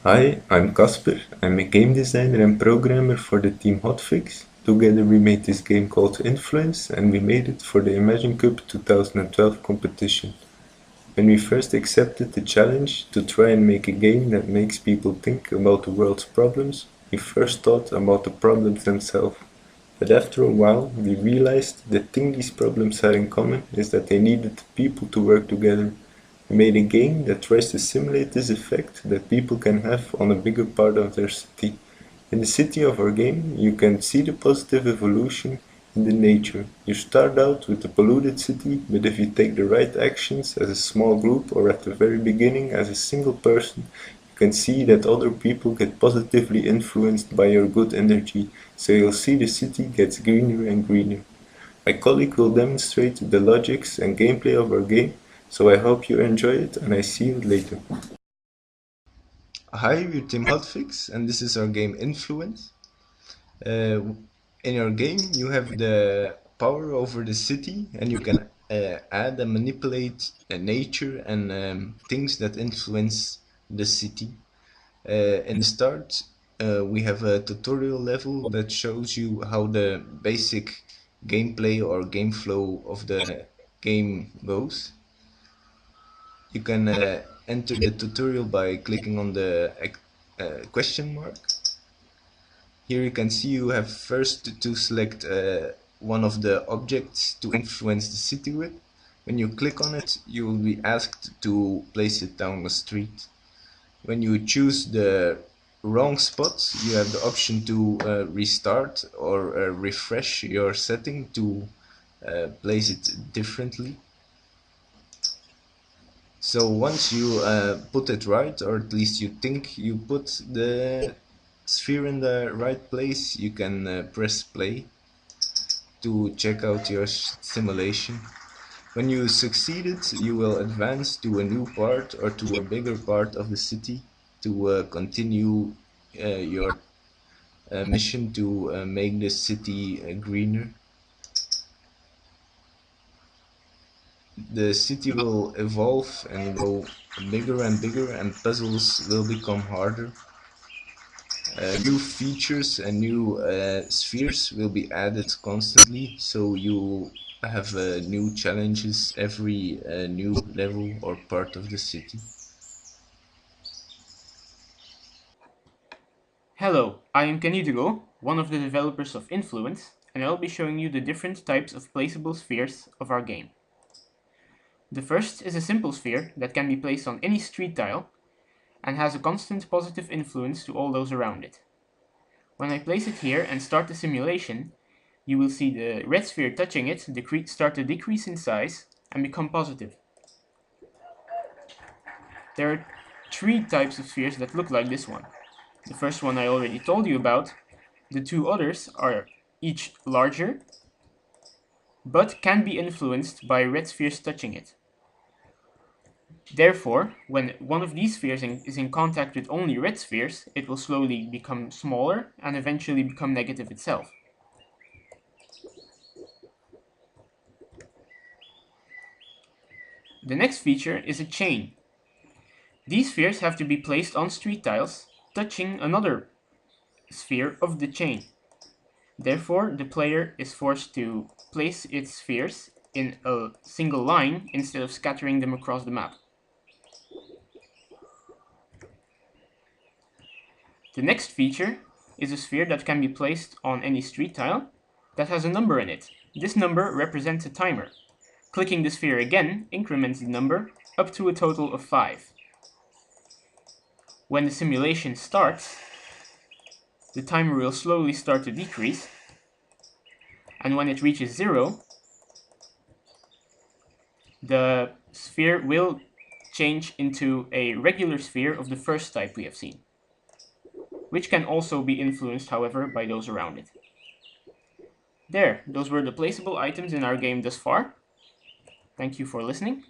Hi, I'm Casper. I'm a game designer and programmer for the team Hotfix. Together we made this game called Influence and we made it for the Imagine Cup 2012 competition. When we first accepted the challenge to try and make a game that makes people think about the world's problems, we first thought about the problems themselves. But after a while, we realized the thing these problems had in common is that they needed people to work together. We made a game that tries to simulate this effect that people can have on a bigger part of their city. In the city of our game, you can see the positive evolution in the nature. You start out with a polluted city, but if you take the right actions as a small group or at the very beginning as a single person, you can see that other people get positively influenced by your good energy, so you'll see the city gets greener and greener. My colleague will demonstrate the logics and gameplay of our game, so I hope you enjoy it and I see you later. Hi, we're Team Hotfix and this is our game Influence. Uh, in your game, you have the power over the city and you can add and manipulate nature and things that influence the city. In the start, we have a tutorial level that shows you how the basic gameplay or game flow of the game goes. You can enter the tutorial by clicking on the question mark. Here you can see you have first to select one of the objects to influence the city with. When you click on it, you will be asked to place it down the street. When you choose the wrong spot, you have the option to restart or refresh your setting to place it differently. So once you put it right, or at least you think you put the sphere in the right place, you can press play to check out your simulation. When you succeeded, you will advance to a new part or to a bigger part of the city to continue your mission to make the city greener. The city will evolve and go bigger and bigger, and puzzles will become harder. New features and new spheres will be added constantly, so you have new challenges every new level or part of the city. Hello, I am Canidigo, one of the developers of Influence, and I'll be showing you the different types of placeable spheres of our game. The first is a simple sphere that can be placed on any street tile and has a constant positive influence to all those around it. When I place it here and start the simulation, you will see the red sphere touching it start to decrease in size and become positive. There are three types of spheres that look like this one. The first one I already told you about. The two others are each larger, but can be influenced by red spheres touching it. Therefore, when one of these spheres is in contact with only red spheres, it will slowly become smaller and eventually become negative itself. The next feature is a chain. These spheres have to be placed on street tiles, touching another sphere of the chain. Therefore, the player is forced to place its spheres in a single line instead of scattering them across the map. The next feature is a sphere that can be placed on any street tile that has a number in it. This number represents a timer. Clicking the sphere again increments the number up to a total of 5. When the simulation starts, the timer will slowly start to decrease, and when it reaches 0, the sphere will change into a regular sphere of the first type we have seen, which can also be influenced, however, by those around it. There, those were the placeable items in our game thus far. Thank you for listening.